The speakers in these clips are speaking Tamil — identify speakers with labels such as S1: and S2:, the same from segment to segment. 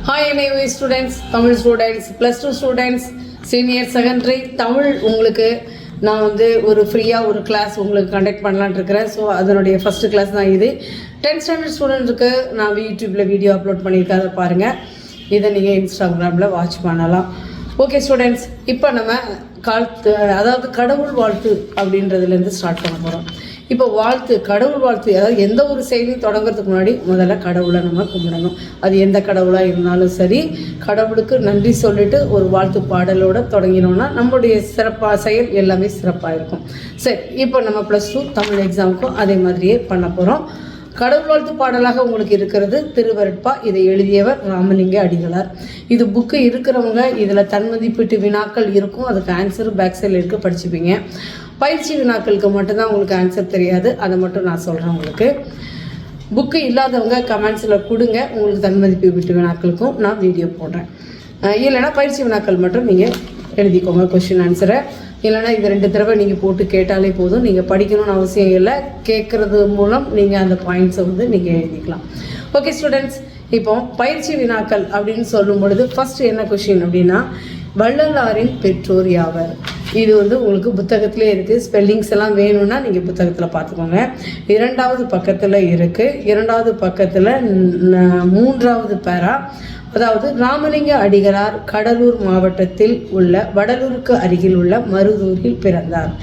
S1: Hi anyway students, Tamil students, plus 2 students, senior secondary Tamil உங்களுக்கு நான் வந்து ஒரு ஃப்ரீயாக ஒரு கிளாஸ் உங்களுக்கு கண்டக்ட் பண்ணலான்னு இருக்கிறேன். ஸோ அதனுடைய ஃபஸ்ட்டு கிளாஸ் தான் இது. 10th ஸ்டாண்டர்ட் ஸ்டூடெண்ட்ஸுக்கு நான் யூடியூப்பில் வீடியோ அப்லோட் பண்ணியிருக்கேன், அதை பாருங்கள். இதை நீங்கள் இன்ஸ்டாகிராமில் வாட்ச் பண்ணலாம். ஓகே ஸ்டூடெண்ட்ஸ், இப்போ நம்ம அதாவது கடவுள் வாழ்த்து அப்படின்றதுலேருந்து ஸ்டார்ட் பண்ண போகிறோம். இப்போ வாழ்த்து, கடவுள் வாழ்த்து, அதாவது எந்த ஒரு செயலையும் தொடங்குறதுக்கு முன்னாடி முதல்ல கடவுளை நம்ம கும்பிடணும். அது எந்த கடவுளாக இருந்தாலும் சரி, கடவுளுக்கு நன்றி சொல்லிட்டு ஒரு வாழ்த்து பாடலோடு தொடங்கினோன்னா நம்மளுடைய சிறப்பாக செயல் எல்லாமே சிறப்பாக இருக்கும். சரி, இப்போ நம்ம +2 தமிழ் எக்ஸாமுக்கும் அதே மாதிரியே பண்ண போகிறோம். கடவுள் வாழ்த்து பாடலாக உங்களுக்கு இருக்கிறது திருவருட்பா. இதை எழுதியவர் ராமலிங்க அடிகளார். இது புக்கு இருக்கிறவங்க இதில் தன்மதிப்பீட்டு வினாக்கள் இருக்கும், அதுக்கு ஆன்சர் பேக் சைடில் இருக்குது, படிச்சுப்பீங்க. பயிற்சி வினாக்களுக்கு மட்டும்தான் உங்களுக்கு ஆன்சர் தெரியாது, அதை மட்டும் நான் சொல்கிறேன். உங்களுக்கு புக்கு இல்லாதவங்க கமெண்ட்ஸில் கொடுங்க, உங்களுக்கு தன்மதிப்பீட்டு வினாக்களுக்கும் நான் வீடியோ போடுறேன். இல்லைனா பயிற்சி வினாக்கள் மட்டும் நீங்கள் எழுதிக்கோங்க கொஷின் ஆன்சரை. இல்லைனா இது 2 தடவை நீங்கள் போட்டு கேட்டாலே போதும், நீங்கள் படிக்கணும்னு அவசியம் இல்லை. கேட்குறது மூலம் நீங்கள் அந்த பாயிண்ட்ஸை வந்து நீங்கள் எழுதிக்கலாம். ஓகே ஸ்டூடெண்ட்ஸ், இப்போ பயிற்சி வினாக்கள் அப்படின்னு சொல்லும் பொழுது ஃபஸ்ட்டு என்ன கொஷின் அப்படின்னா, வள்ளலாரின் பெற்றோர் யாவர்? இது வந்து உங்களுக்கு புத்தகத்திலே இருக்குது. ஸ்பெல்லிங்ஸ் எல்லாம் வேணும்னா நீங்கள் புத்தகத்தில் பார்த்துக்கோங்க. 2வது பக்கத்தில் இருக்குது. 2வது பக்கத்தில் 3வது பேரா, அதாவது ராமலிங்க அடிகளார் கடலூர் மாவட்டத்தில் உள்ள வடலூருக்கு அருகில் உள்ள மருதூரில் பிறந்தார்.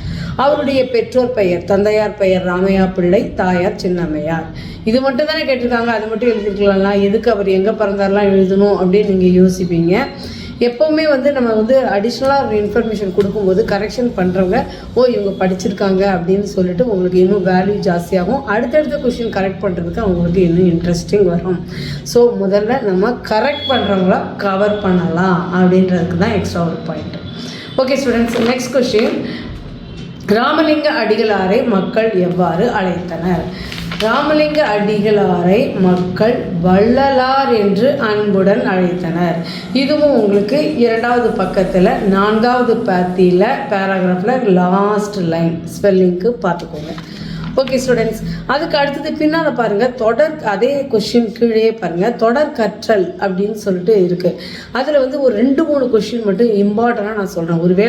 S1: அவருடைய பெற்றோர் பெயர், தந்தையார் பெயர் ராமையா பிள்ளை, தாயார் சின்னம்மையார். இது மட்டும் தானே கேட்டிருக்காங்க, அது மட்டும் எழுதிருக்கலாம். எதுக்கு அவர் எங்கே பிறந்தாரெலாம் எழுதணும் அப்படின்னு நீங்கள் யோசிப்பீங்க. எப்போவுமே வந்து நம்ம வந்து அடிஷ்னலாக ஒரு இன்ஃபர்மேஷன் கொடுக்கும்போது கரெக்ஷன் பண்ணுறவங்க இவங்க படிச்சிருக்காங்க அப்படின்னு சொல்லிட்டு உங்களுக்கு இன்னும் வேல்யூ ஜாஸ்தியாகும். அடுத்தடுத்த கொஷின் கரெக்ட் பண்ணுறதுக்கு அவங்களுக்கு இன்னும் இன்ட்ரெஸ்டிங் வரும். ஸோ முதல்ல நம்ம கரெக்ட் பண்ணுறவங்கள கவர் பண்ணலாம் அப்படின்றதுக்கு தான் எக்ஸ்ட்ரா ஒரு point. Okay students, next question, Ramalinga அடிகளாரை மக்கள் எவ்வாறு அழைத்தனர்? ராமலிங்க அடிகளாரை மக்கள் வள்ளலார் என்று அன்புடன் அழைத்தனர். இதுவும் உங்களுக்கு 2வது பக்கத்தில் 4வது பத்தியில் பேராகிராஃபில் லாஸ்ட் லைன் ஸ்பெல்லிங்க்கு பார்த்துக்கோங்க. ஓகே ஸ்டூடெண்ட்ஸ், அதுக்கு அடுத்தது பின்னால் பாருங்கள், தொடர், அதே கொஷின் கீழே பாருங்கள், தொடர் கற்றல் அப்படின்னு சொல்லிட்டு இருக்குது. அதில் வந்து ஒரு 2-3 கொஷின் மட்டும் இம்பார்ட்டண்ட்டாக நான் சொல்கிறேன். ஒரு வேளை